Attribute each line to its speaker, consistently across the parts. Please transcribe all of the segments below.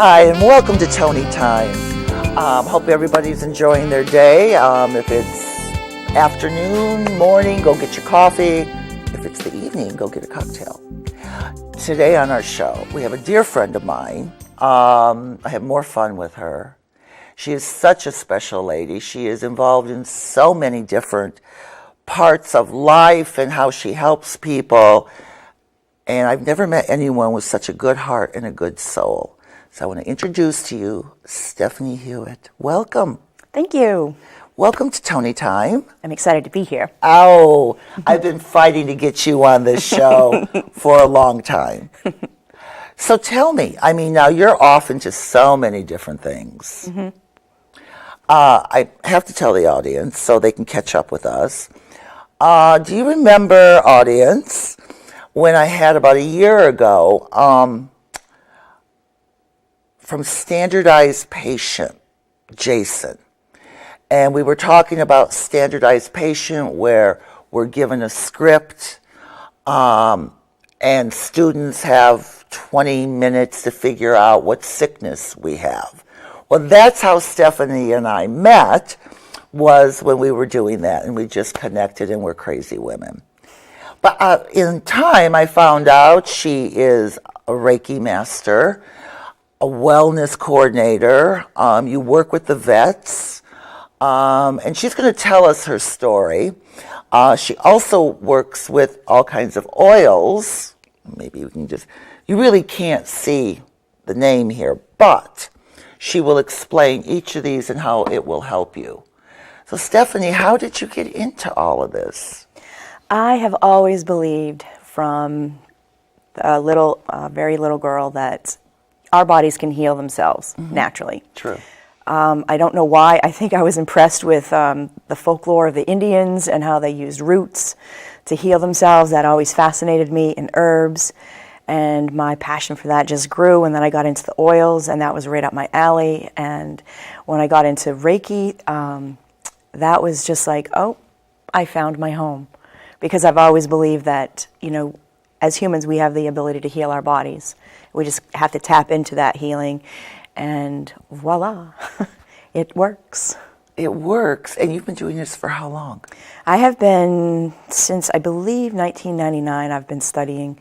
Speaker 1: Hi, and welcome to Toni Time. Hope everybody's enjoying their day. If it's afternoon, morning, go get your coffee. If it's the evening, go get a cocktail. Today on our show, we have a dear friend of mine. I have more fun with her. She is such a special lady. She is involved in so many different parts of life and how she helps people. And I've never met anyone with such a good heart and a good soul. So I want to introduce to you Stephanie Hewitt. Welcome.
Speaker 2: Thank you.
Speaker 1: Welcome to Toni Time.
Speaker 2: I'm excited to be here.
Speaker 1: Oh, I've been fighting to get you on this show for a long time. So tell me, now you're off into so many different things. Mm-hmm. I have to tell the audience so they can catch up with us. Do you remember, audience, when I had about a year ago, from Standardized Patient, Jason, and we were talking about Standardized Patient where we're given a script and students have 20 minutes to figure out what sickness we have. Well, that's how Stephanie and I met, was when we were doing that, and we just connected and we're crazy women. But in time, I found out she is a Reiki master, a wellness coordinator. You work with the vets, and she's going to tell us her story. She also works with all kinds of oils. Maybe we can you really can't see the name here, but she will explain each of these and how it will help you. So Stephanie, how did you get into all of this?
Speaker 2: I have always believed from a very little girl that our bodies can heal themselves naturally.
Speaker 1: True.
Speaker 2: I don't know why. I think I was impressed with the folklore of the Indians and how they used roots to heal themselves. That always fascinated me, and herbs. And my passion for that just grew. And then I got into the oils, and that was right up my alley. And when I got into Reiki, that was just like, oh, I found my home. Because I've always believed that, as humans, we have the ability to heal our bodies. We just have to tap into that healing, and voila, it works.
Speaker 1: It works. And you've been doing this for how long?
Speaker 2: I have been, since I believe 1999, I've been studying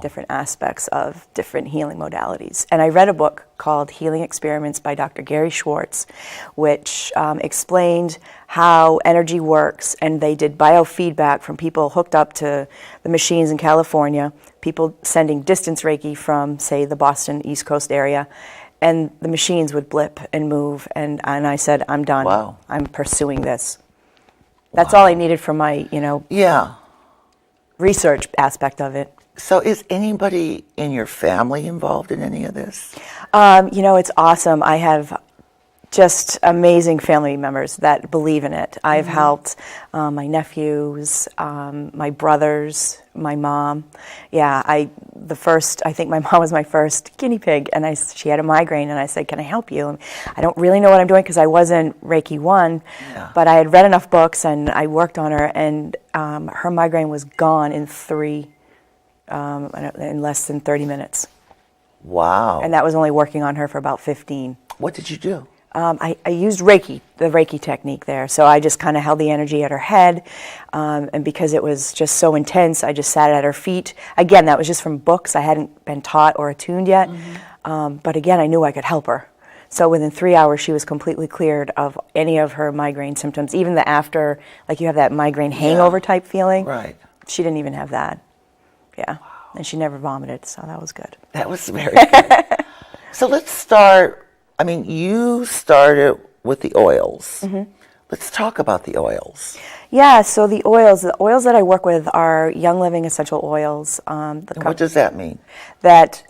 Speaker 2: different aspects of different healing modalities. And I read a book called Healing Experiments by Dr. Gary Schwartz, which explained how energy works. And they did biofeedback from people hooked up to the machines in California, people sending distance Reiki from, say, the Boston East Coast area. And the machines would blip and move, and I said, I'm done.
Speaker 1: Wow.
Speaker 2: I'm pursuing this. That's all I needed for my, research aspect of it.
Speaker 1: So is anybody in your family involved in any of this?
Speaker 2: It's awesome. I have just amazing family members that believe in it. I've helped my nephews, my brothers, my mom. Yeah, I think my mom was my first guinea pig, and she had a migraine, and I said, can I help you? And I don't really know what I'm doing because I wasn't Reiki 1, but I had read enough books, and I worked on her, and her migraine was gone in less than 30 minutes.
Speaker 1: Wow.
Speaker 2: And that was only working on her for about 15.
Speaker 1: What did you do?
Speaker 2: I used Reiki, the Reiki technique there. So I just kind of held the energy at her head. And because it was just so intense, I just sat at her feet. Again, that was just from books. I hadn't been taught or attuned yet. But again, I knew I could help her. So within 3 hours, she was completely cleared of any of her migraine symptoms. Even the after, like you have that migraine hangover type feeling.
Speaker 1: Right.
Speaker 2: She didn't even have that. Yeah. Wow. And she never vomited, so that was good.
Speaker 1: That was very good. So let's start. You started with the oils. Let's talk about the oils.
Speaker 2: Yeah, so the oils that I work with are Young Living essential oils.
Speaker 1: And what does that mean?
Speaker 2: That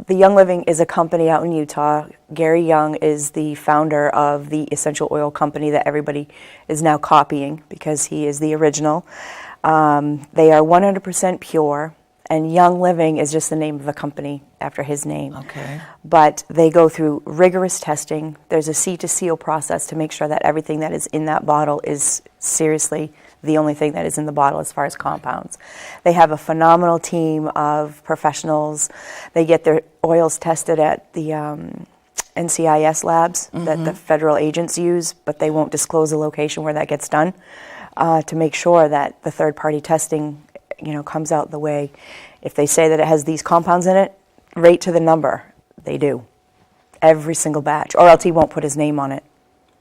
Speaker 2: the Young Living is a company out in Utah. Gary Young is the founder of the essential oil company that everybody is now copying because he is the original. They are 100% pure. And Young Living is just the name of the company after his name.
Speaker 1: Okay.
Speaker 2: But they go through rigorous testing. There's a seed to seal process to make sure that everything that is in that bottle is seriously the only thing that is in the bottle as far as compounds. They have a phenomenal team of professionals. They get their oils tested at the NCIS labs that the federal agents use, but they won't disclose the location where that gets done, to make sure that the third-party testing, comes out the way. If they say that it has these compounds in it, right to the number, they do. Every single batch, or else he won't put his name on it.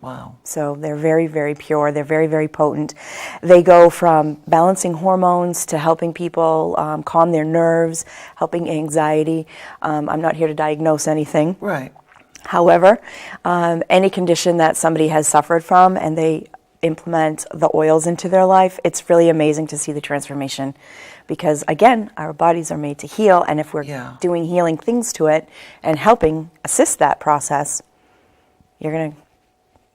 Speaker 1: Wow.
Speaker 2: So they're very, very pure. They're very, very potent. They go from balancing hormones to helping people calm their nerves, helping anxiety. I'm not here to diagnose anything.
Speaker 1: Right.
Speaker 2: However, any condition that somebody has suffered from and they implement the oils into their life, it's really amazing to see the transformation. Because again, our bodies are made to heal, and if we're doing healing things to it and helping assist that process, you're going to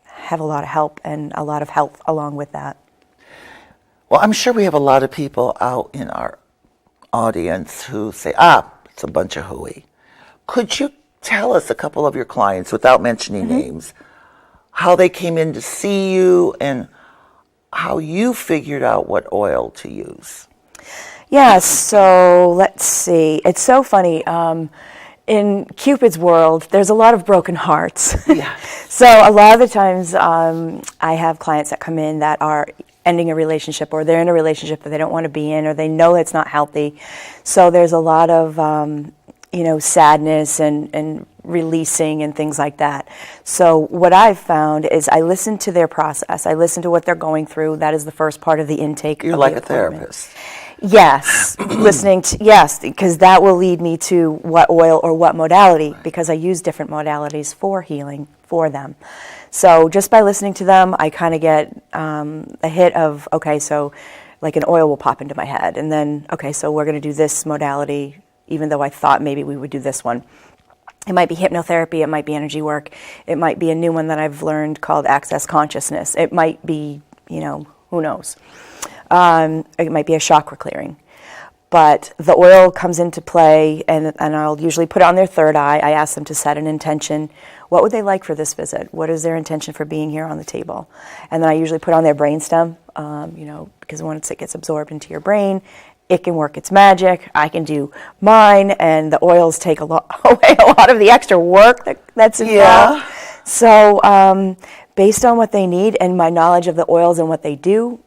Speaker 2: have a lot of help and a lot of health along with that.
Speaker 1: Well, I'm sure we have a lot of people out in our audience who say, it's a bunch of hooey. Could you tell us, a couple of your clients, without mentioning names, how they came in to see you and how you figured out what oil to use?
Speaker 2: Yeah, so let's see. It's so funny. In Cupid's world, there's a lot of broken hearts.
Speaker 1: Yeah.
Speaker 2: So a lot of the times I have clients that come in that are ending a relationship, or they're in a relationship that they don't want to be in, or they know it's not healthy. So there's a lot of sadness and releasing and things like that. So what I've found is I listen to their process. I listen to what they're going through. That is the first part of the intake.
Speaker 1: You're like a therapist.
Speaker 2: Yes, because that will lead me to what oil or what modality, because I use different modalities for healing for them. So just by listening to them, I kind of get a hit of, okay, so like an oil will pop into my head, and then, okay, so we're going to do this modality, even though I thought maybe we would do this one. It might be hypnotherapy, it might be energy work, it might be a new one that I've learned called access consciousness, it might be, who knows. It might be a chakra clearing. But the oil comes into play, and I'll usually put it on their third eye. I ask them to set an intention. What would they like for this visit? What is their intention for being here on the table? And then I usually put on their brainstem, because once it gets absorbed into your brain, it can work its magic. I can do mine, and the oils take away a lot of the extra work that's involved.
Speaker 1: Yeah.
Speaker 2: So based on what they need and my knowledge of the oils and what they do,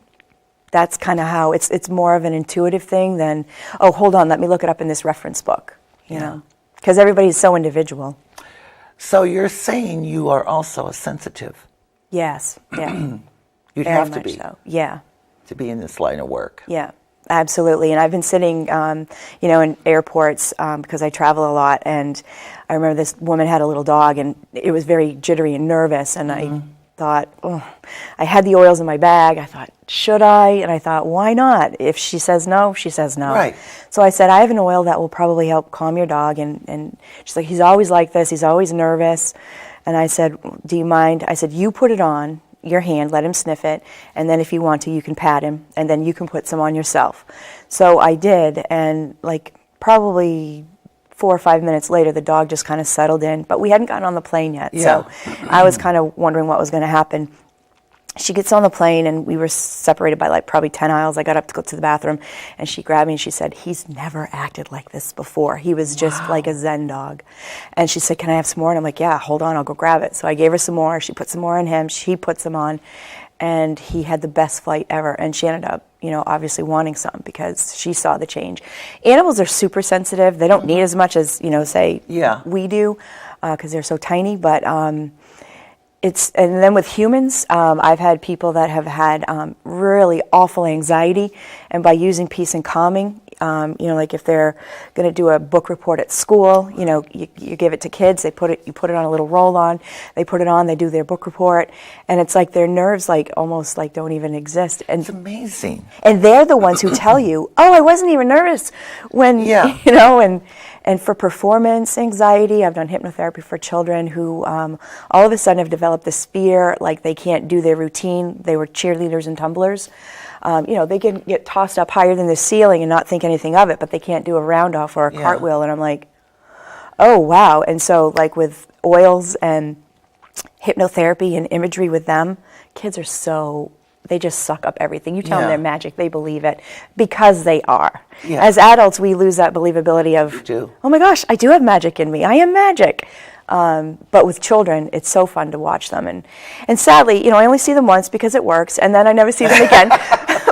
Speaker 2: that's kind of how it's more of an intuitive thing than, oh, hold on, let me look it up in this reference book, you know, because everybody's so individual.
Speaker 1: So you're saying you are also a sensitive?
Speaker 2: Yes, yeah.
Speaker 1: You'd
Speaker 2: Very
Speaker 1: have to
Speaker 2: much
Speaker 1: be.
Speaker 2: so. Yeah.
Speaker 1: To be in this line of work.
Speaker 2: Yeah, absolutely. And I've been sitting, in airports because I travel a lot, and I remember this woman had a little dog, and it was very jittery and nervous, and I thought, I had the oils in my bag. I thought, should I? And I thought, why not? If she says no, she says no.
Speaker 1: Right.
Speaker 2: So I said, I have an oil that will probably help calm your dog. And she's like, he's always like this. He's always nervous. And I said, do you mind? I said, you put it on your hand, let him sniff it, and then if you want to, you can pat him, and then you can put some on yourself. So I did, and probably 4 or 5 minutes later, the dog just kind of settled in, but we hadn't gotten on the plane yet, so I was kind of wondering what was going to happen. She gets on the plane, and we were separated by probably 10 aisles. I got up to go to the bathroom, and she grabbed me, and she said, he's never acted like this before. He was just like a Zen dog. And she said, can I have some more? And I'm like, yeah, hold on, I'll go grab it. So I gave her some more. She put some more on him. She put some on, and he had the best flight ever. And she ended up, obviously wanting some because she saw the change. Animals are super sensitive. They don't need as much as, say, we do because they're so tiny, but... and then with humans, I've had people that have had really awful anxiety, and by using peace and calming, like if they're going to do a book report at school, you give it to kids, you put it on a little roll-on, they put it on, they do their book report, and it's like their nerves almost don't even exist. And
Speaker 1: it's amazing.
Speaker 2: And they're the ones who tell you, oh, I wasn't even nervous when, And for performance anxiety, I've done hypnotherapy for children who all of a sudden have developed this fear, like they can't do their routine. They were cheerleaders and tumblers. They can get tossed up higher than the ceiling and not think anything of it, but they can't do a round-off or a cartwheel. And I'm like, oh, wow. And so with oils and hypnotherapy and imagery with them, kids are they just suck up everything. You tell them they're magic, they believe it because they are. Yeah. As adults, we lose that believability of, oh my gosh, I do have magic in me. I am magic. But with children, it's so fun to watch them. And sadly, I only see them once because it works, and then I never see them again.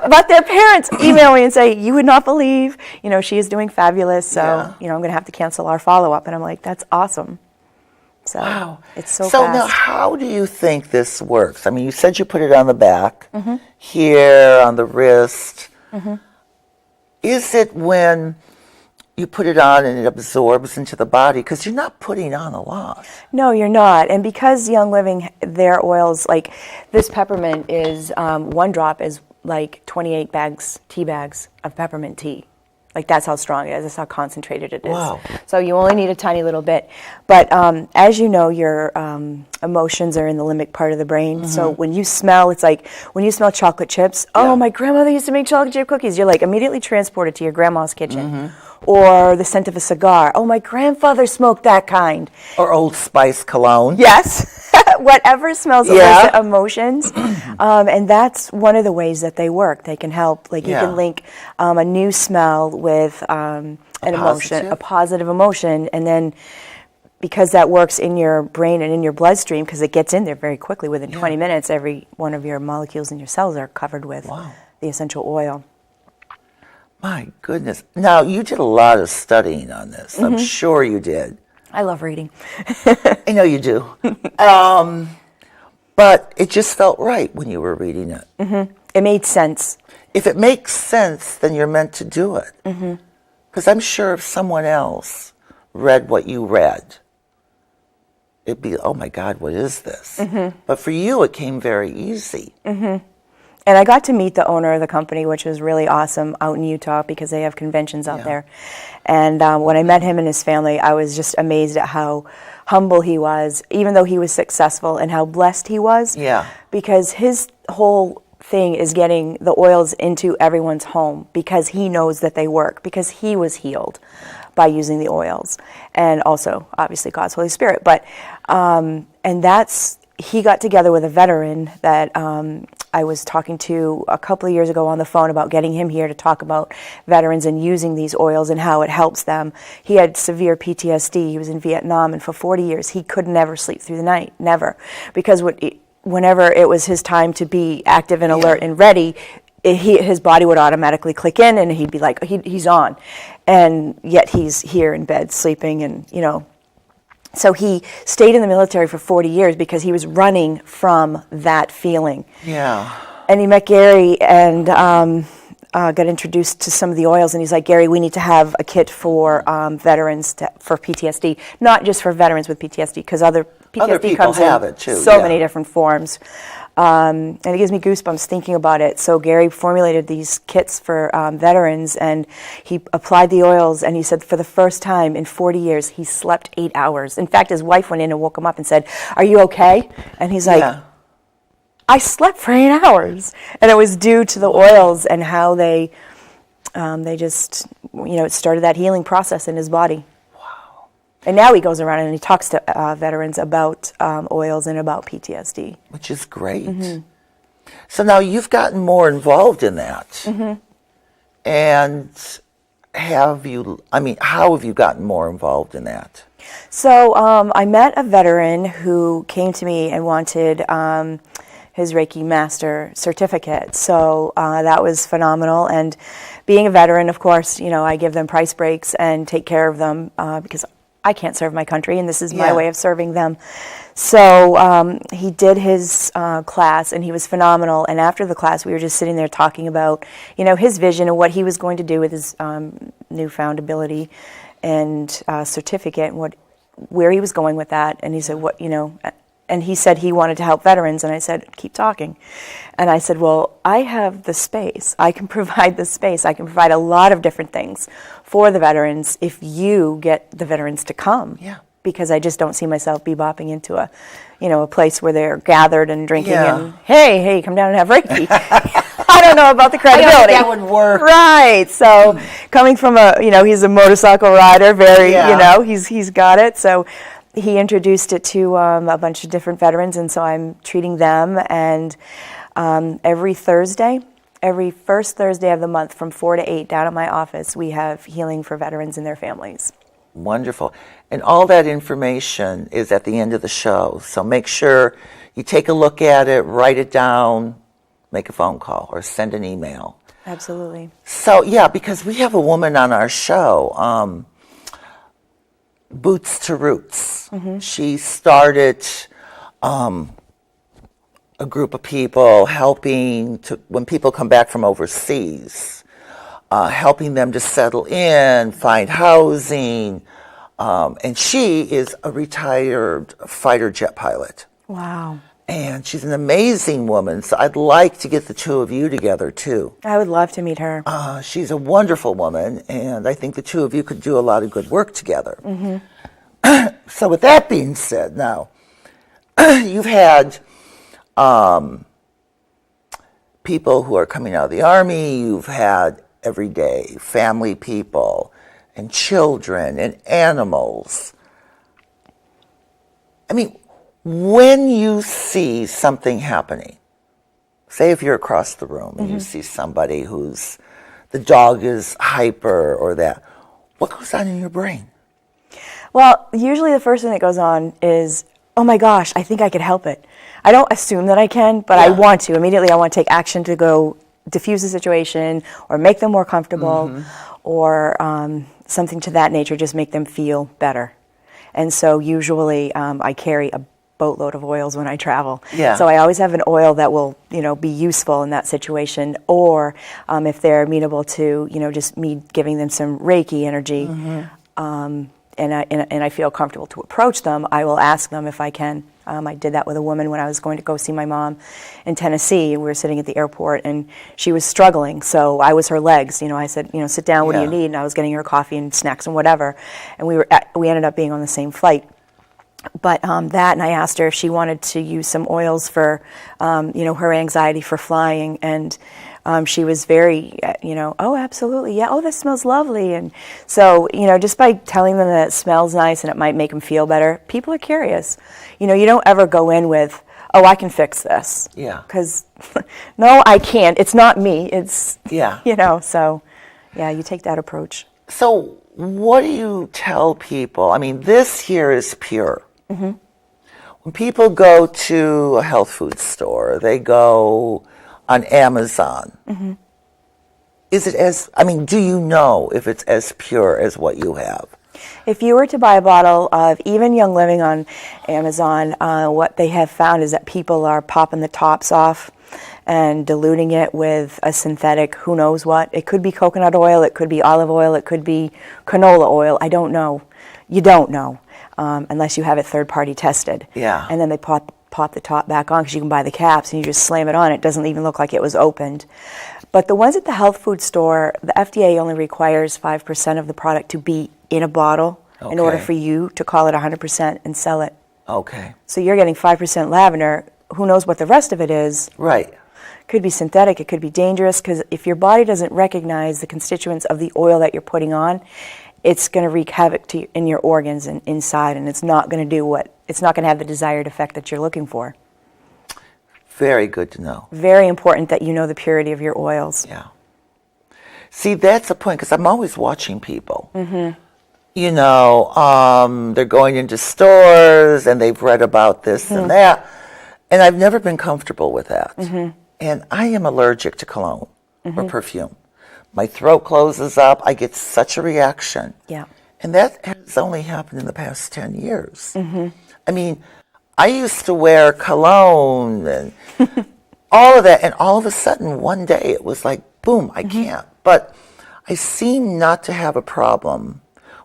Speaker 2: But their parents email me and say, you would not believe, she is doing fabulous, so, I'm going to have to cancel our follow-up. And I'm like, that's awesome. So
Speaker 1: Wow.
Speaker 2: it's so
Speaker 1: So
Speaker 2: fast.
Speaker 1: now, how do you think this works? I mean, you said you put it on the back, here, on the wrist. Is it when you put it on and it absorbs into the body? Because you're not putting on a lot.
Speaker 2: No, you're not. And because Young Living, their oils, like this peppermint is, one drop is like 28 tea bags of peppermint tea. Like that's how strong it is. That's how concentrated it is.
Speaker 1: Wow.
Speaker 2: So you only need a tiny little bit. But as you know, your emotions are in the limbic part of the brain. So when you smell, it's like when you smell chocolate chips, oh, my grandmother used to make chocolate chip cookies. You're like immediately transported to your grandma's kitchen. Or the scent of a cigar. Oh, my grandfather smoked that kind.
Speaker 1: Or Old Spice cologne.
Speaker 2: Yes. Whatever smells elicit emotions. And that's one of the ways that they work. They can help. Like you can link a new smell with an emotion, a positive emotion. And then because that works in your brain and in your bloodstream, because it gets in there very quickly, within 20 minutes, every one of your molecules in your cells are covered with the essential oil.
Speaker 1: My goodness. Now, you did a lot of studying on this. I'm sure you did.
Speaker 2: I love reading.
Speaker 1: I know you do. But it just felt right when you were reading it.
Speaker 2: It made sense.
Speaker 1: If it makes sense, then you're meant to do it. Because I'm sure if someone else read what you read, it'd be, oh my God, what is this? But for you, it came very easy.
Speaker 2: And I got to meet the owner of the company, which was really awesome, out in Utah because they have conventions out there. And when I met him and his family, I was just amazed at how humble he was, even though he was successful, and how blessed he was. Because his whole thing is getting the oils into everyone's home because he knows that they work, because he was healed by using the oils. And also, obviously, God's Holy Spirit. But, and that's, he got together with a veteran that I was talking to a couple of years ago on the phone about getting him here to talk about veterans and using these oils and how it helps them. He had severe PTSD. He was in Vietnam, and for 40 years he could never sleep through the night, never. Because whenever it was his time to be active and alert and ready, his body would automatically click in and he'd be like, he's on. And yet he's here in bed sleeping and, So he stayed in the military for 40 years because he was running from that feeling. And he met Gary and got introduced to some of the oils. And he's like, Gary, we need to have a kit for veterans for PTSD. Not just for veterans with PTSD, because other PTSD comes in so many different forms. And it gives me goosebumps thinking about it. So Gary formulated these kits for veterans, and he applied the oils, and he said for the first time in 40 years, he slept 8 hours. In fact, his wife went in and woke him up and said, are you okay? And he's like, I slept for 8 hours. And it was due to the oils and how they just, it started that healing process in his body. And now he goes around and he talks to veterans about oils and about PTSD.
Speaker 1: Which is great. So now you've gotten more involved in that. And how have you gotten more involved in that?
Speaker 2: So I met a veteran who came to me and wanted his Reiki Master certificate. So that was phenomenal. And being a veteran, of course, I give them price breaks and take care of them because I can't serve my country, and this is my way of serving them. So he did his class, and he was phenomenal. And after the class, we were just sitting there talking about, his vision and what he was going to do with his newfound ability and certificate, and where he was going with that. And he said, and he said he wanted to help veterans, and I said, keep talking. And I said, well, I have the space. I can provide the space. I can provide a lot of different things for the veterans if you get the veterans to come. Because I just don't see myself bebopping into a place where they're gathered and drinking and, hey, come down and have Reiki. I don't know about the credibility.
Speaker 1: That would work.
Speaker 2: Right. So coming from he's a motorcycle rider, very, he's got it. So he introduced it to a bunch of different veterans, and so I'm treating them. And every first Thursday of the month from 4 to 8 down at my office, we have healing for veterans and their families.
Speaker 1: Wonderful. And all that information is at the end of the show. So make sure you take a look at it, write it down, make a phone call, or send an email.
Speaker 2: Absolutely.
Speaker 1: So, yeah, because we have a woman on our show, Boots to Roots. She started a group of people helping to, when people come back from overseas, helping them to settle in, find housing. And she is a retired fighter jet pilot.
Speaker 2: Wow.
Speaker 1: And she's an amazing woman. So I'd like to get the two of you together, too.
Speaker 2: I would love to meet her.
Speaker 1: She's a wonderful woman, and I think the two of you could do a lot of good work together. So with that being said, now, you've had people who are coming out of the Army, you've had everyday family people, and children, and animals. I mean, when you see something happening, say if you're across the room and you see somebody who's, the dog is hyper or that, what goes on in your brain?
Speaker 2: Well, usually the first thing that goes on is, oh my gosh, I think I could help it. I don't assume that I can, but I want to. Immediately I want to take action to go diffuse the situation or make them more comfortable or something to that nature, just make them feel better. And so usually I carry a boatload of oils when I travel. So I always have an oil that will, be useful in that situation, or if they're amenable to, just me giving them some reiki energy, and I feel comfortable to approach them, I will ask them if I can. I did that with a woman when I was going to go see my mom in Tennessee. We were sitting at the airport, and she was struggling, so I was her legs. I said, sit down, what do you need? And I was getting her coffee and snacks and whatever, and we ended up being on the same flight. But that, and I asked her if she wanted to use some oils for, her anxiety for flying, and she was very, oh, absolutely, yeah, oh, that smells lovely. And so, just by telling them that it smells nice and it might make them feel better, people are curious. You don't ever go in with, oh, I can fix this. Because, no, I can't. It's not me. It's, so, yeah, you take that approach.
Speaker 1: So what do you tell people? I mean, this here is pure. When people go to a health food store, they go on Amazon. Is it do you know if it's as pure as what you have?
Speaker 2: If you were to buy a bottle of even Young Living on Amazon, what they have found is that people are popping the tops off and diluting it with a synthetic who knows what. It could be coconut oil, it could be olive oil, it could be canola oil. I don't know. You don't know unless you have it third-party tested. And then they pop the top back on because you can buy the caps and you just slam it on. It doesn't even look like it was opened. But the ones at the health food store, the FDA only requires 5% of the product to be in a bottle in order for you to call it 100% and sell it. So you're getting 5% lavender. Who knows what the rest of it is? Could be synthetic. It could be dangerous because if your body doesn't recognize the constituents of the oil that you're putting on, it's going to wreak havoc in your organs and inside, and it's not going to it's not going to have the desired effect that you're looking for.
Speaker 1: Very good to know.
Speaker 2: Very important that you know the purity of your oils.
Speaker 1: See, that's the point, because I'm always watching people. They're going into stores and they've read about this and that, and I've never been comfortable with that. And I am allergic to cologne or perfume. My throat closes up. I get such a reaction. And that has only happened in the past 10 years. I mean, I used to wear cologne and all of that, and all of a sudden, one day, it was like, boom, I can't. But I seem not to have a problem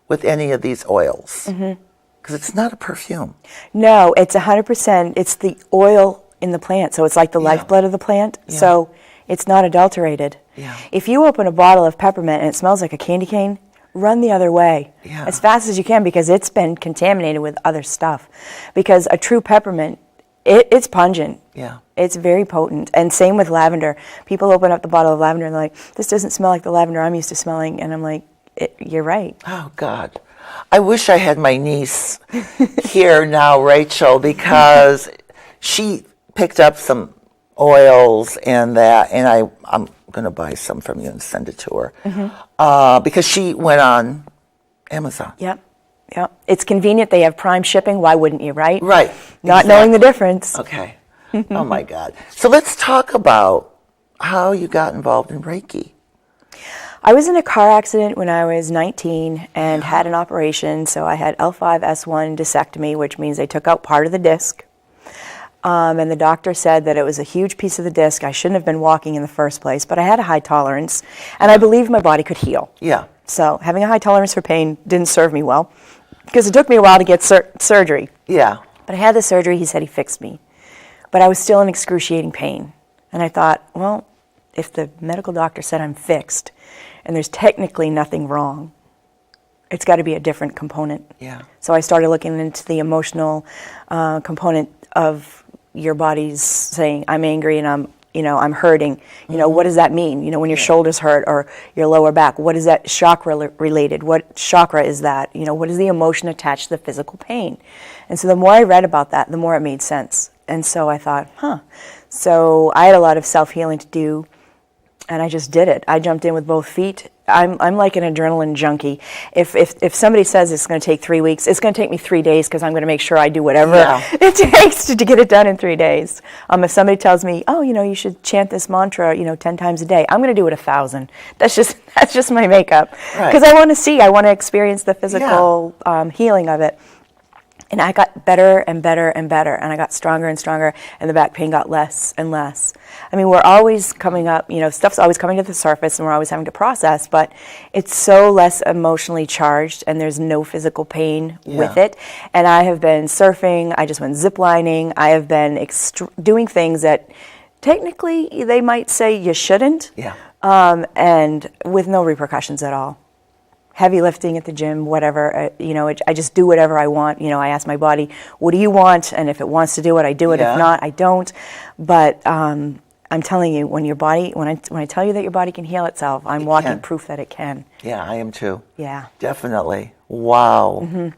Speaker 1: with any of these oils, because it's not a perfume.
Speaker 2: No, it's 100%. It's the oil in the plant, so it's like the lifeblood of the plant. So it's not adulterated. If you open a bottle of peppermint and it smells like a candy cane, run the other way as fast as you can, because it's been contaminated with other stuff. Because a true peppermint, it's pungent. It's very potent. And same with lavender. People open up the bottle of lavender and they're like, this doesn't smell like the lavender I'm used to smelling. And I'm like, you're right.
Speaker 1: Oh, God. I wish I had my niece here now, Rachel, because she picked up some oils and that, and I'm going to buy some from you and send it to her, because she went on Amazon.
Speaker 2: Yeah. It's convenient. They have prime shipping. Why wouldn't you, right?
Speaker 1: Right.
Speaker 2: Not knowing the difference.
Speaker 1: Okay. Oh my God. So let's talk about how you got involved in Reiki.
Speaker 2: I was in a car accident when I was 19 and had an operation. So I had L5-S1 discectomy, which means they took out part of the disc. And the doctor said that it was a huge piece of the disc. I shouldn't have been walking in the first place, but I had a high tolerance, and I believed my body could heal.
Speaker 1: Yeah.
Speaker 2: So having a high tolerance for pain didn't serve me well, because it took me a while to get surgery.
Speaker 1: Yeah.
Speaker 2: But I had the surgery. He said he fixed me. But I was still in excruciating pain. And I thought, well, if the medical doctor said I'm fixed, and there's technically nothing wrong, it's got to be a different component.
Speaker 1: Yeah.
Speaker 2: So I started looking into the emotional component of your body's saying, I'm angry and I'm hurting. What does that mean? When your shoulders hurt or your lower back, what is that chakra related? What chakra is that? What is the emotion attached to the physical pain? And so the more I read about that, the more it made sense. And so I thought, So I had a lot of self-healing to do, and I just did it. I jumped in with both feet. I'm like an adrenaline junkie. If somebody says it's going to take 3 weeks, it's going to take me 3 days, because I'm going to make sure I do whatever it takes to get it done in 3 days. If somebody tells me, you should chant this mantra, 10 times a day, I'm going to do it 1,000. That's just my makeup, because I want to experience the physical healing of it. And I got better and better and better, and I got stronger and stronger, and the back pain got less and less. I mean, we're always coming up, stuff's always coming to the surface, and we're always having to process, but it's so less emotionally charged, and there's no physical pain with it. And I have been surfing, I just went ziplining, I have been doing things that technically they might say you shouldn't, and with no repercussions at all. Heavy lifting at the gym, whatever, I just do whatever I want. I ask my body, what do you want? And if it wants to do it, I do it. If not, I don't. But I'm telling you, when I tell you that your body can heal itself, I'm walking proof that it can.
Speaker 1: Yeah, I am too.
Speaker 2: Yeah.
Speaker 1: Definitely. Wow. Mm-hmm.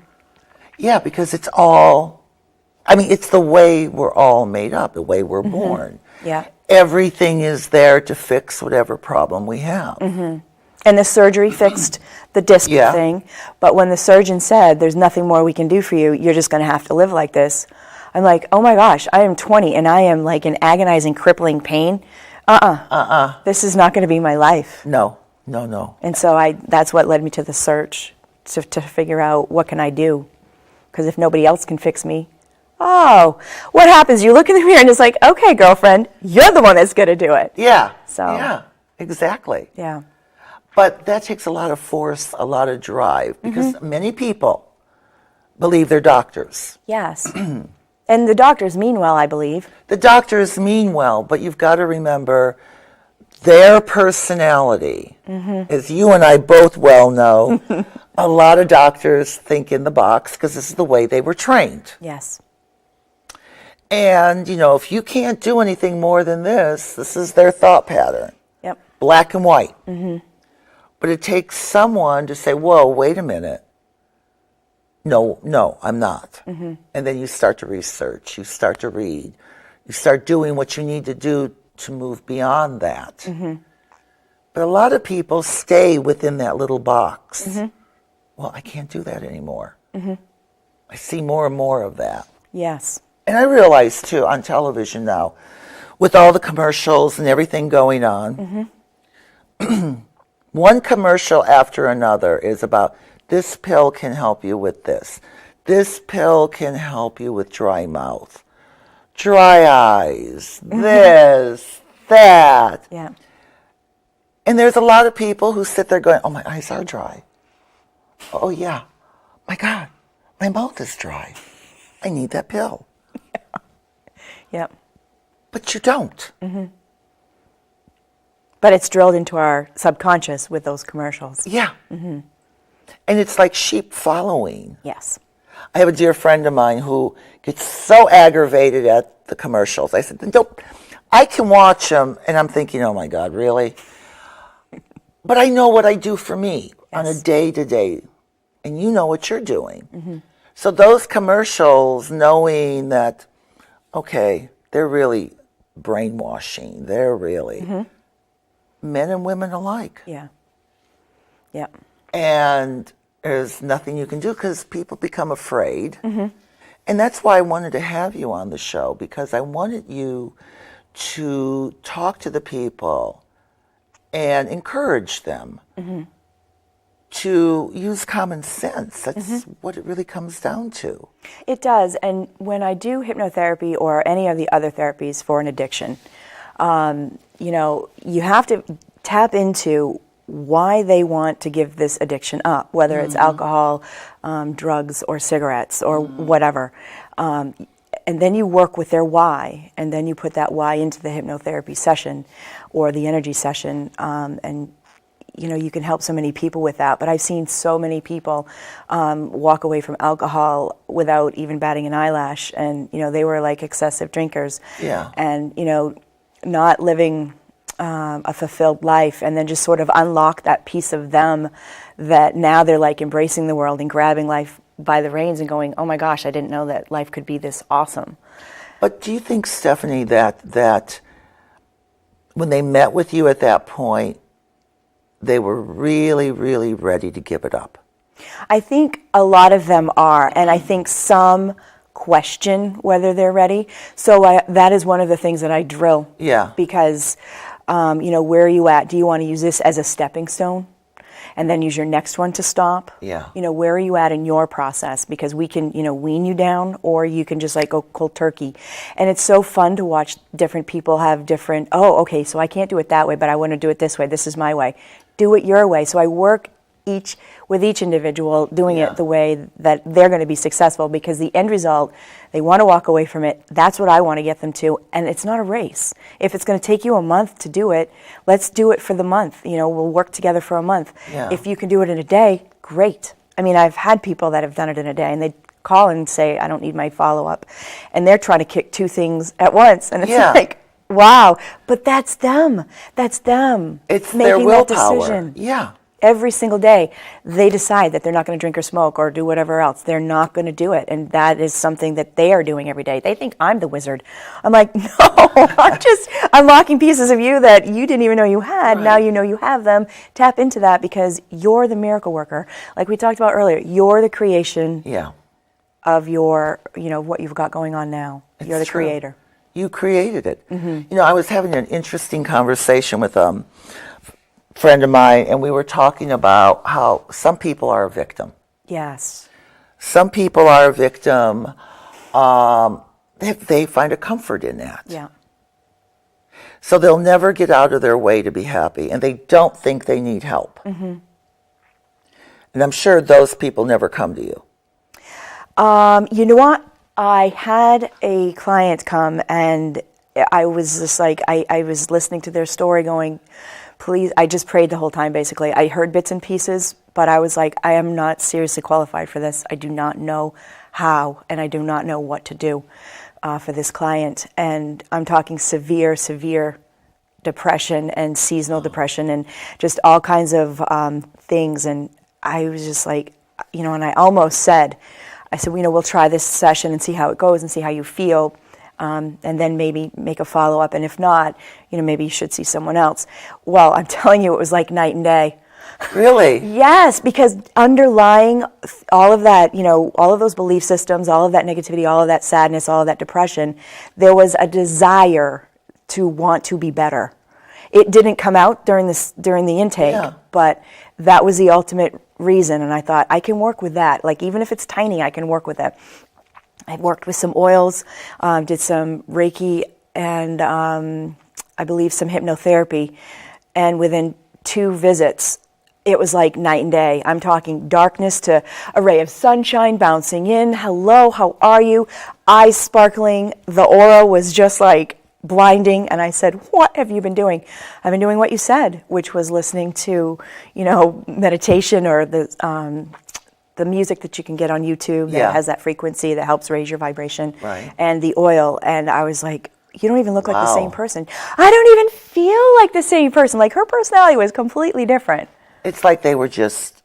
Speaker 1: Yeah, because it's the way we're all made up, the way we're born.
Speaker 2: Yeah.
Speaker 1: Everything is there to fix whatever problem we have.
Speaker 2: Mm-hmm. And the surgery fixed the disc thing, but when the surgeon said, there's nothing more we can do for you, you're just going to have to live like this, I'm like, oh my gosh, I am 20 and I am like in agonizing, crippling pain. This is not going to be my life.
Speaker 1: No.
Speaker 2: And so that's what led me to the search, to figure out what can I do, because if nobody else can fix me, what happens? You look in the mirror and it's like, okay, girlfriend, you're the one that's going to do it.
Speaker 1: Yeah.
Speaker 2: So.
Speaker 1: Yeah, exactly.
Speaker 2: Yeah.
Speaker 1: But that takes a lot of force, a lot of drive, because many people believe they're doctors.
Speaker 2: Yes. And the doctors mean well, I believe.
Speaker 1: The doctors mean well, but you've got to remember their personality. As you and I both well know, a lot of doctors think in the box because this is the way they were trained.
Speaker 2: Yes.
Speaker 1: And, if you can't do anything more than this is their thought pattern.
Speaker 2: Yep.
Speaker 1: Black and white. But it takes someone to say, whoa, wait a minute. No, I'm not. And then you start to research, you start to read, you start doing what you need to do to move beyond that. But a lot of people stay within that little box. Well, I can't do that anymore. I see more and more of that.
Speaker 2: Yes.
Speaker 1: And I realize, too, on television now, with all the commercials and everything going on, one commercial after another is about, this pill can help you with this. This pill can help you with dry mouth, dry eyes, this, that.
Speaker 2: Yeah.
Speaker 1: And there's a lot of people who sit there going, oh, my eyes are dry. Oh, yeah. My God, my mouth is dry. I need that pill.
Speaker 2: Yep.
Speaker 1: But you don't.
Speaker 2: But it's drilled into our subconscious with those commercials.
Speaker 1: Yeah. And it's like sheep following.
Speaker 2: Yes.
Speaker 1: I have a dear friend of mine who gets so aggravated at the commercials. I said, nope, I can watch them, and I'm thinking, oh my God, really? But I know what I do for me on a day-to-day, and you know what you're doing. So those commercials, knowing that, okay, they're really brainwashing, they're really men and women alike.
Speaker 2: Yeah. Yep.
Speaker 1: And There's nothing you can do because people become afraid. And that's why I wanted to have you on the show, because I wanted you to talk to the people and encourage them to use common sense. That's what it really comes down to.
Speaker 2: It does. And when I do hypnotherapy or any of the other therapies for an addiction, you have to tap into why they want to give this addiction up, whether it's alcohol, drugs, or cigarettes, or whatever. And then you work with their why, and then you put that why into the hypnotherapy session or the energy session, and you can help so many people with that. But I've seen so many people walk away from alcohol without even batting an eyelash, and they were like excessive drinkers, and not living a fulfilled life, and then just sort of unlock that piece of them that now they're like embracing the world and grabbing life by the reins and going, oh my gosh, I didn't know that life could be this awesome.
Speaker 1: But do you think, Stephanie, that when they met with you at that point, they were really, really ready to give it up?
Speaker 2: I think a lot of them are, and I think some question whether they're ready. So that is one of the things that I drill.
Speaker 1: Yeah.
Speaker 2: Because, where are you at? Do you want to use this as a stepping stone and then use your next one to stop?
Speaker 1: Yeah.
Speaker 2: Where are you at in your process? Because we can, wean you down, or you can just like go cold turkey. And it's so fun to watch different people have different, oh, okay, so I can't do it that way, but I want to do it this way. This is my way. Do it your way. So I work with each individual, doing it the way that they're going to be successful, because the end result, they want to walk away from it. That's what I want to get them to, and it's not a race. If it's going to take you a month to do it, let's do it for the month. We'll work together for a month.
Speaker 1: Yeah.
Speaker 2: If you can do it in a day, great. I mean, I've had people that have done it in a day, and they call and say, I don't need my follow-up, and they're trying to kick two things at once, and it's like, wow, but that's them. That's them.
Speaker 1: It's
Speaker 2: making
Speaker 1: their willpower.
Speaker 2: That decision.
Speaker 1: Yeah.
Speaker 2: Every single day, they decide that they're not going to drink or smoke or do whatever else. They're not going to do it. And that is something that they are doing every day. They think I'm the wizard. I'm like, no, I'm just unlocking pieces of you that you didn't even know you had. Right. Now you know you have them. Tap into that, because you're the miracle worker. Like we talked about earlier, you're the creation of your, what you've got going on now. You're the creator.
Speaker 1: You created it. I was having an interesting conversation with friend of mine, and we were talking about how some people are a victim.
Speaker 2: Yes.
Speaker 1: Some people are a victim. They find a comfort in that.
Speaker 2: Yeah.
Speaker 1: So they'll never get out of their way to be happy, and they don't think they need help. And I'm sure those people never come to you.
Speaker 2: You know what? I had a client come, and I was just like, I was listening to their story going, please, I just prayed the whole time, basically. I heard bits and pieces, but I was like, I am not seriously qualified for this. I do not know how, and I do not know what to do for this client. And I'm talking severe, severe depression and seasonal depression and just all kinds of things. And I was just like, and I almost said, we'll try this session and see how it goes and see how you feel. And then maybe make a follow-up, and if not, maybe you should see someone else. Well, I'm telling you, it was like night and day.
Speaker 1: Really?
Speaker 2: Yes, because underlying all of that, all of those belief systems, all of that negativity, all of that sadness, all of that depression, there was a desire to want to be better. It didn't come out during the intake, but that was the ultimate reason, and I thought, I can work with that. Like, even if it's tiny, I can work with it. I worked with some oils, did some reiki, and I believe some hypnotherapy. And within 2 visits, it was like night and day. I'm talking darkness to a ray of sunshine bouncing in. Hello, how are you? Eyes sparkling. The aura was just like blinding. And I said, what have you been doing? I've been doing what you said, which was listening to, meditation or the music that you can get on YouTube that has that frequency that helps raise your vibration, and the oil. And I was like, you don't even look like the same person. I don't even feel like the same person. Like, her personality was completely different.
Speaker 1: It's like they were just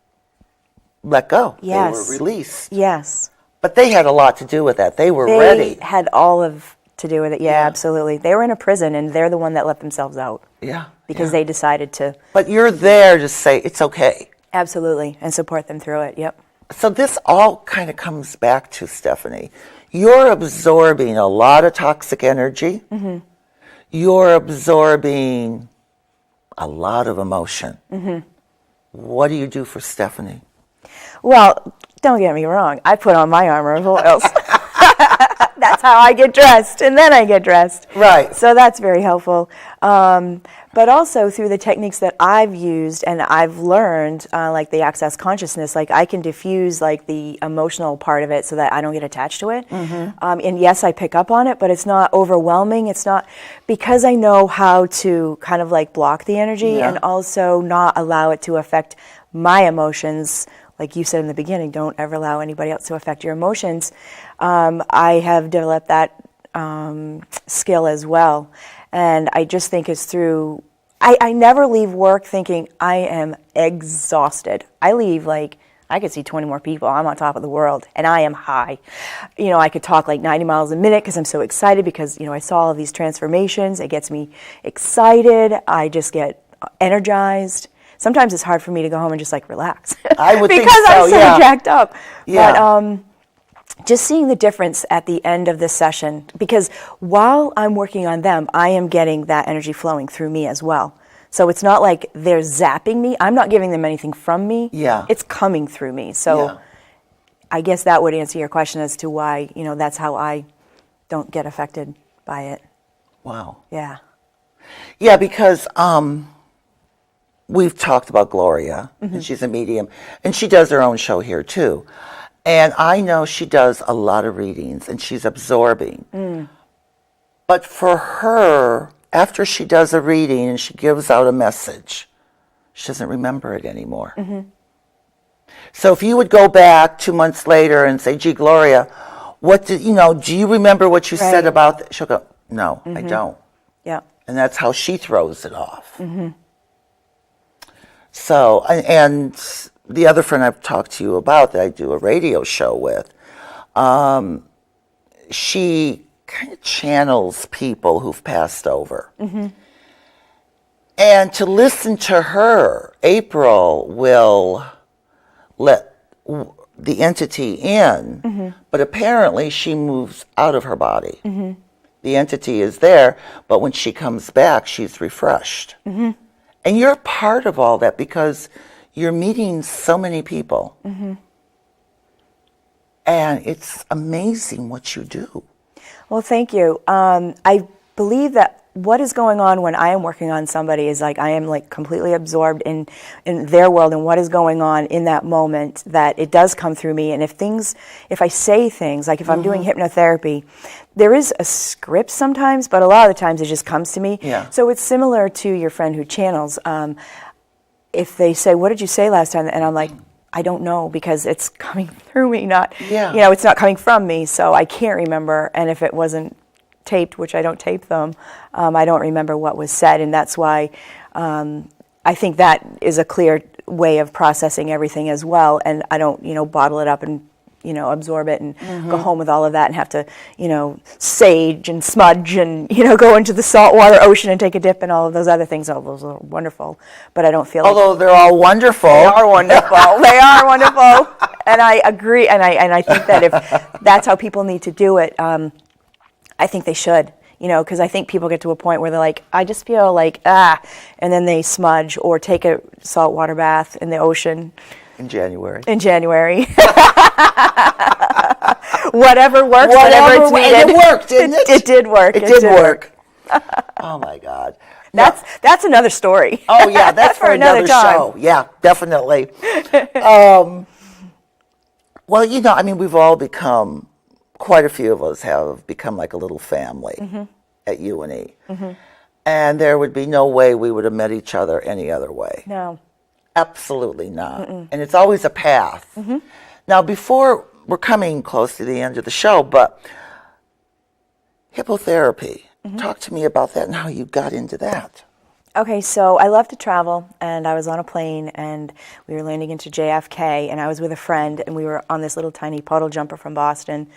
Speaker 1: let go.
Speaker 2: Yes.
Speaker 1: They were released.
Speaker 2: Yes.
Speaker 1: But they had a lot to do with that. They were ready.
Speaker 2: They had all of to do with it. Yeah, absolutely. They were in a prison, and they're the one that let themselves out.
Speaker 1: Yeah.
Speaker 2: Because they decided to.
Speaker 1: But you're there to say, it's okay.
Speaker 2: Absolutely, and support them through it. Yep.
Speaker 1: So this all kind of comes back to, Stephanie, you're absorbing a lot of toxic energy. Mm-hmm. You're absorbing a lot of emotion. Mm-hmm. What do you do for Stephanie?
Speaker 2: Well, don't get me wrong. I put on my armor of oils. That's how I get dressed, and then I get dressed.
Speaker 1: Right.
Speaker 2: So that's very helpful. But also through the techniques that I've used and I've learned, like the access consciousness, like I can diffuse like the emotional part of it so that I don't get attached to it. Mm-hmm. And yes, I pick up on it, but it's not overwhelming. It's not, because I know how to kind of like block the energy and also not allow it to affect my emotions. Like you said in the beginning, don't ever allow anybody else to affect your emotions. I have developed that skill as well. And I just think it's through, I never leave work thinking I am exhausted. I leave like, I could see 20 more people. I'm on top of the world, and I am high. You know, I could talk like 90 miles a minute because I'm so excited because, you know, I saw all of these transformations. It gets me excited. I just get energized. Sometimes it's hard for me to go home and just like relax.
Speaker 1: I would
Speaker 2: because
Speaker 1: think so,
Speaker 2: I'm so jacked up.
Speaker 1: Yeah.
Speaker 2: But just seeing the difference at the end of this session, because while I'm working on them, I am getting that energy flowing through me as well. So it's not like they're zapping me. I'm not giving them anything from me.
Speaker 1: Yeah.
Speaker 2: It's coming through me. So I guess that would answer your question as to why, you know, that's how I don't get affected by it.
Speaker 1: Wow.
Speaker 2: Yeah.
Speaker 1: Yeah, because we've talked about Gloria, and she's a medium, and she does her own show here too. And I know she does a lot of readings, and she's absorbing. Mm. But for her, after she does a reading and she gives out a message, she doesn't remember it anymore. Mm-hmm. So if you would go back 2 months later and say, gee, Gloria, what did, you know, do you remember what you said about that? She'll go, no, I don't.
Speaker 2: Yeah.
Speaker 1: And that's how she throws it off. Mm-hmm. So, and the other friend I've talked to you about that I do a radio show with, she kind of channels people who've passed over. Mm-hmm. And to listen to her, April will let the entity in, but apparently she moves out of her body. Mm-hmm. The entity is there, but when she comes back, she's refreshed. Mm-hmm. And you're part of all that because you're meeting so many people. Mm-hmm. And it's amazing what you do.
Speaker 2: Well, thank you. I believe that what is going on when I am working on somebody is like I am like completely absorbed in their world and what is going on in that moment, that it does come through me. And if I say things, like if I'm doing hypnotherapy, there is a script sometimes, but a lot of the times it just comes to me.
Speaker 1: Yeah.
Speaker 2: So it's similar to your friend who channels. If they say, what did you say last time? And I'm like, I don't know, because it's coming through me, not, you know, it's not coming from me, so I can't remember. And if it wasn't taped, which I don't tape them, I don't remember what was said, and that's why I think that is a clear way of processing everything as well, and I don't, you know, bottle it up and, you know, absorb it and go home with all of that and have to, you know, sage and smudge and, you know, go into the saltwater ocean and take a dip and all of those other things. All those are wonderful, but I don't feel
Speaker 1: Although they're all wonderful.
Speaker 2: They are wonderful. They are wonderful. And I agree, and I think that if that's how people need to do it, I think they should. You know, because I think people get to a point where they're like, I just feel like, and then they smudge or take a saltwater bath in the ocean.
Speaker 1: In January.
Speaker 2: Whatever works, whatever it's needed.
Speaker 1: And it worked, didn't it?
Speaker 2: It did work.
Speaker 1: It did work. Oh, my God.
Speaker 2: That's another story.
Speaker 1: Oh, yeah, that's for another
Speaker 2: time.
Speaker 1: show. Yeah, definitely. Well, you know, I mean, we've all become, quite a few of us have become like a little family at UNE. Mm-hmm. And there would be no way we would have met each other any other way.
Speaker 2: No.
Speaker 1: Absolutely not. Mm-mm. And it's always a path. Mm-hmm. Now, before, we're coming close to the end of the show, but hippotherapy, talk to me about that and how you got into that.
Speaker 2: Okay, so I love to travel, and I was on a plane, and we were landing into JFK, and I was with a friend, and we were on this little tiny puddle jumper from Boston,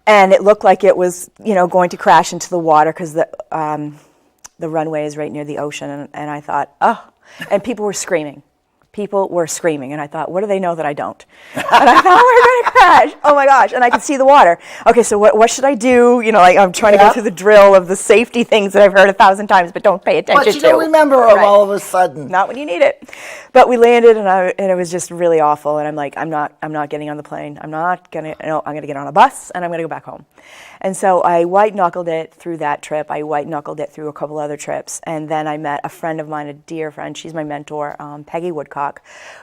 Speaker 2: and it looked like it was, you know, going to crash into the water because the runway is right near the ocean, and I thought, oh, and people were screaming. people were screaming, and I thought, what do they know that I don't? And I thought, we're going to crash. Oh my gosh. And I could see the water. Okay, so what should I do? You know, like I'm trying to go through the drill of the safety things that I've heard 1,000 times, but don't pay attention to.
Speaker 1: But you don't remember them all of a sudden.
Speaker 2: Not when you need it. But we landed, and it was just really awful. And I'm like, I'm not getting on the plane. I'm going to get on a bus, and I'm going to go back home. And so I white-knuckled it through that trip. I white-knuckled it through a couple other trips. And then I met a friend of mine, a dear friend. She's my mentor, Peggy Woodcock,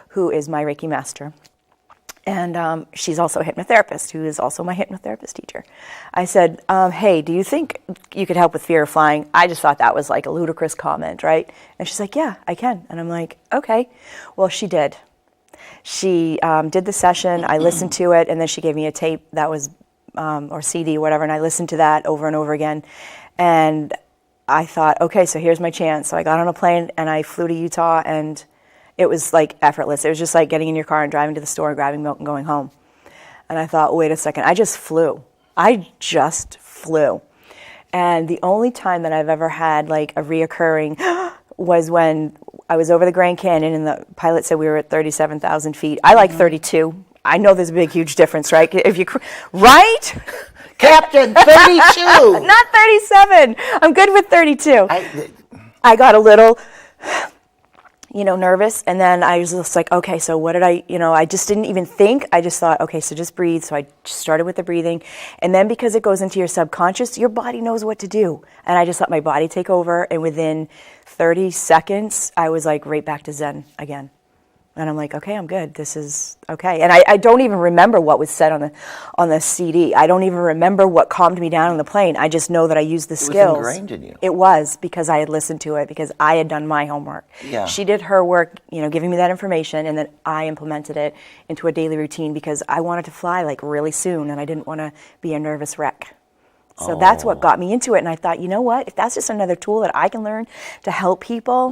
Speaker 2: who is my Reiki master. And she's also a hypnotherapist, who is also my hypnotherapist teacher. I said, hey, do you think you could help with fear of flying? I just thought that was like a ludicrous comment, right? And she's like, yeah, I can. And I'm like, okay. Well, she did. She did the session. I listened to it, and then she gave me a tape that was, or CD, whatever, and I listened to that over and over again. And I thought, okay, so here's my chance. So I got on a plane, and I flew to Utah, and it was like effortless. It was just like getting in your car and driving to the store and grabbing milk and going home. And I thought, wait a second, I just flew. And the only time that I've ever had like a reoccurring was when I was over the Grand Canyon, and the pilot said we were at 37,000 feet. I like 32. I know there's a big, huge difference, right? Right?
Speaker 1: Captain, 32.
Speaker 2: Not 37. I'm good with 32. I got a little, nervous. And then I was just like, okay, so what did I just didn't even think. I just thought, okay, so just breathe. So I started with the breathing. And then because it goes into your subconscious, your body knows what to do. And I just let my body take over. And within 30 seconds, I was like right back to Zen again. And I'm like, okay, I'm good. This is okay. And I don't even remember what was said on the CD. I don't even remember what calmed me down on the plane. I just know that I used the skills.
Speaker 1: It was ingrained in you.
Speaker 2: It was, because I had listened to it, because I had done my homework.
Speaker 1: Yeah.
Speaker 2: She did her work, giving me that information, and then I implemented it into a daily routine because I wanted to fly like really soon, and I didn't want to be a nervous wreck. So that's what got me into it. And I thought, you know what? If that's just another tool that I can learn to help people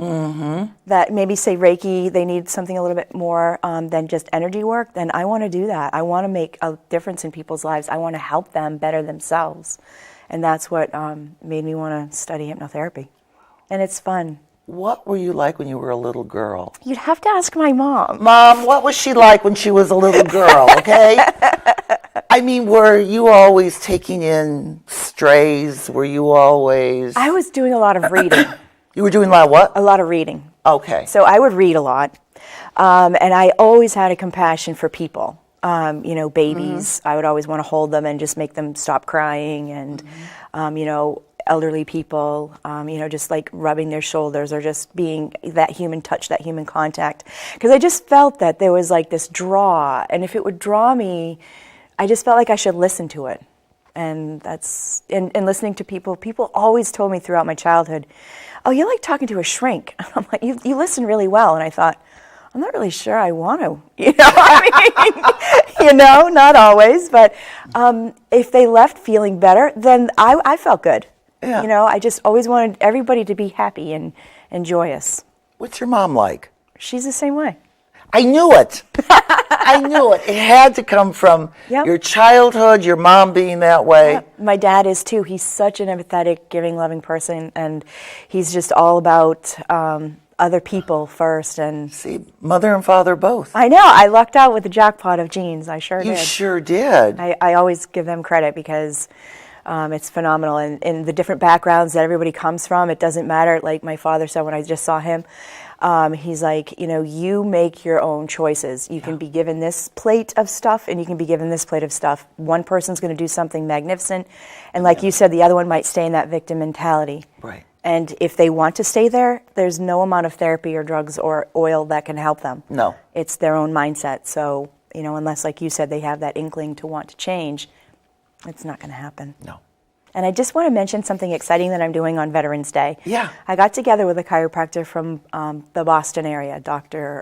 Speaker 2: that maybe say Reiki, they need something a little bit more than just energy work, then I want to do that. I want to make a difference in people's lives. I want to help them better themselves. And that's what made me want to study hypnotherapy. And it's fun.
Speaker 1: What were you like when you were a little girl?
Speaker 2: You'd have to ask my mom.
Speaker 1: Mom, what was she like when she was a little girl, okay? I mean, were you always taking in strays? Were you always...
Speaker 2: I was doing a lot of reading.
Speaker 1: You were doing a lot of what?
Speaker 2: A lot of reading.
Speaker 1: Okay.
Speaker 2: So I would read a lot. And I always had a compassion for people. Babies. I would always want to hold them and just make them stop crying. And, elderly people, just like rubbing their shoulders or just being that human touch, that human contact. Because I just felt that there was like this draw. And if it would draw me, I just felt like I should listen to it. And that's, and listening to people always told me throughout my childhood, oh, you're like talking to a shrink. I'm like, you listen really well. And I thought, I'm not really sure I want to, not always. But if they left feeling better, then I felt good. Yeah. I just always wanted everybody to be happy and joyous.
Speaker 1: What's your mom like?
Speaker 2: She's the same way.
Speaker 1: I knew it. I knew it. It had to come from your childhood, your mom being that way.
Speaker 2: Yep. My dad is too. He's such an empathetic, giving, loving person, and he's just all about other people first. And
Speaker 1: see, mother and father both.
Speaker 2: I know. I lucked out with the jackpot of genes. I sure did.
Speaker 1: You sure did.
Speaker 2: I always give them credit because it's phenomenal. And in the different backgrounds that everybody comes from, it doesn't matter. Like my father said when I just saw him, he's like, you make your own choices. You can be given this plate of stuff and you can be given this plate of stuff. One person's going to do something magnificent. And like you said, the other one might stay in that victim mentality.
Speaker 1: Right.
Speaker 2: And if they want to stay there, there's no amount of therapy or drugs or oil that can help them.
Speaker 1: No.
Speaker 2: It's their own mindset. So, unless, like you said, they have that inkling to want to change, it's not going to happen.
Speaker 1: No.
Speaker 2: And I just want to mention something exciting that I'm doing on Veterans Day.
Speaker 1: Yeah.
Speaker 2: I got together with a chiropractor from the Boston area, Dr.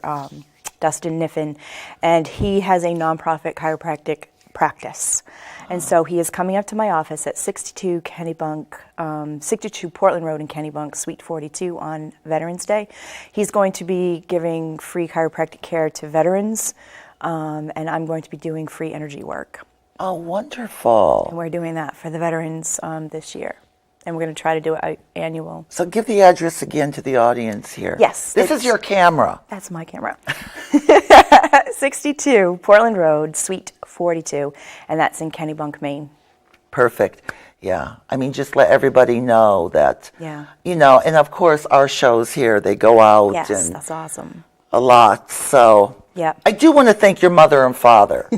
Speaker 2: Dustin Niffen, and he has a nonprofit chiropractic practice. And so he is coming up to my office at 62 Portland Road in Kennebunk, Suite 42 on Veterans Day. He's going to be giving free chiropractic care to veterans, and I'm going to be doing free energy work.
Speaker 1: Oh, wonderful.
Speaker 2: And we're doing that for the veterans this year. And we're going to try to do it annual.
Speaker 1: So give the address again to the audience here.
Speaker 2: Yes.
Speaker 1: This is your camera.
Speaker 2: That's my camera. 62 Portland Road, Suite 42, and that's in Kennebunk, Maine.
Speaker 1: Perfect. Yeah. I mean, just let everybody know that,
Speaker 2: Yeah.
Speaker 1: you know, and of course our shows here, they go out
Speaker 2: Yes,
Speaker 1: and
Speaker 2: that's awesome.
Speaker 1: a lot. So
Speaker 2: Yeah.
Speaker 1: I do want to thank your mother and father.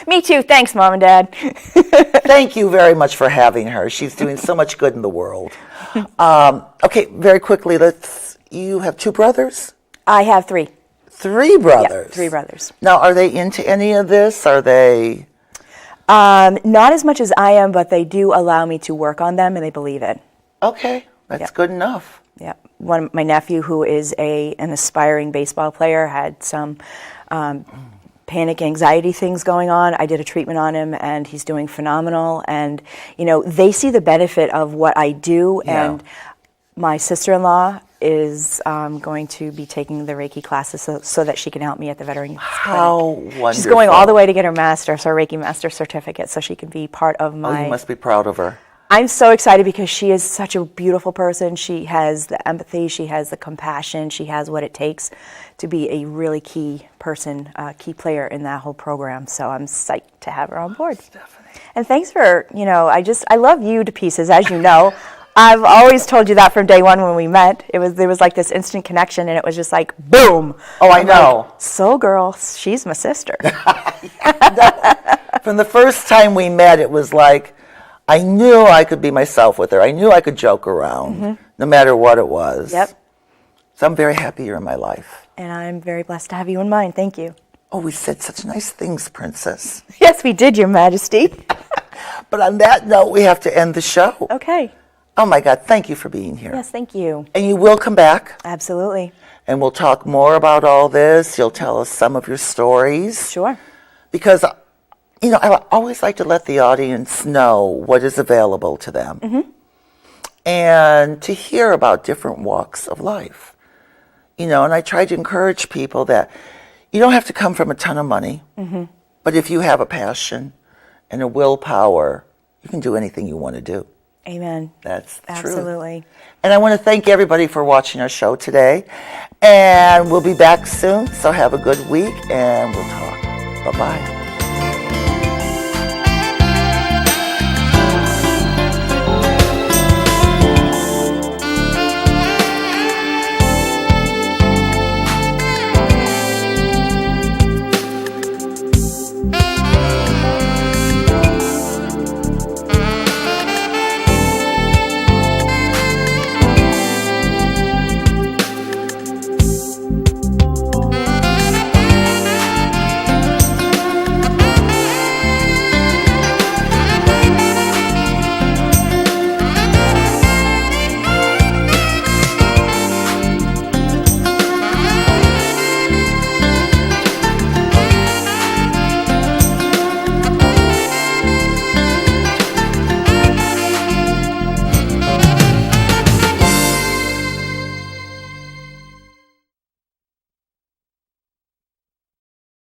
Speaker 2: Me too. Thanks, Mom and Dad.
Speaker 1: Thank you very much for having her. She's doing so much good in the world. Okay, very quickly, you have 2 brothers?
Speaker 2: I have 3.
Speaker 1: 3 brothers?
Speaker 2: Yeah, 3 brothers.
Speaker 1: Now, are they into any of this? Are they...
Speaker 2: Not as much as I am, but they do allow me to work on them, and they believe it.
Speaker 1: Okay, that's good enough.
Speaker 2: Yeah. My nephew, who is an aspiring baseball player, had some panic anxiety things going on. I did a treatment on him, and he's doing phenomenal. And, you know, they see the benefit of what I do.
Speaker 1: Yeah.
Speaker 2: And my sister-in-law is going to be taking the Reiki classes so that she can help me at the veteran
Speaker 1: How
Speaker 2: clinic.
Speaker 1: wonderful.
Speaker 2: She's going all the way to get her master's, her Reiki master certificate, so she can be part of my...
Speaker 1: Oh, you must be proud of her.
Speaker 2: I'm so excited because she is such a beautiful person. She has the empathy, she has the compassion, she has what it takes to be a really key person, key player in that whole program. So I'm psyched to have her on board.
Speaker 1: Stephanie.
Speaker 2: And thanks for, you know, I love you to pieces, as you know. I've always told you that from day one when we met. There was like this instant connection, and it was just like, boom.
Speaker 1: Oh, I know.
Speaker 2: Like, so girl, she's my sister.
Speaker 1: From the first time we met, it was like, I knew I could be myself with her. I knew I could joke around, no matter what it was.
Speaker 2: Yep.
Speaker 1: So I'm very happy you're in my life.
Speaker 2: And I'm very blessed to have you in mine. Thank you.
Speaker 1: Oh, we said such nice things, Princess.
Speaker 2: Yes, we did, Your Majesty.
Speaker 1: But on that note, we have to end the show.
Speaker 2: Okay.
Speaker 1: Oh, my God, thank you for being here.
Speaker 2: Yes, thank you.
Speaker 1: And you will come back,
Speaker 2: Absolutely.
Speaker 1: and we'll talk more about all this. You'll tell us some of your stories.
Speaker 2: Sure.
Speaker 1: Because, you know, I always like to let the audience know what is available to them. And to hear about different walks of life. You know, and I try to encourage people that you don't have to come from a ton of money, but if you have a passion and a willpower, you can do anything you want to do.
Speaker 2: Amen.
Speaker 1: That's the truth.
Speaker 2: Absolutely.
Speaker 1: And I want to thank everybody for watching our show today. And we'll be back soon, so have a good week, and we'll talk. Bye-bye.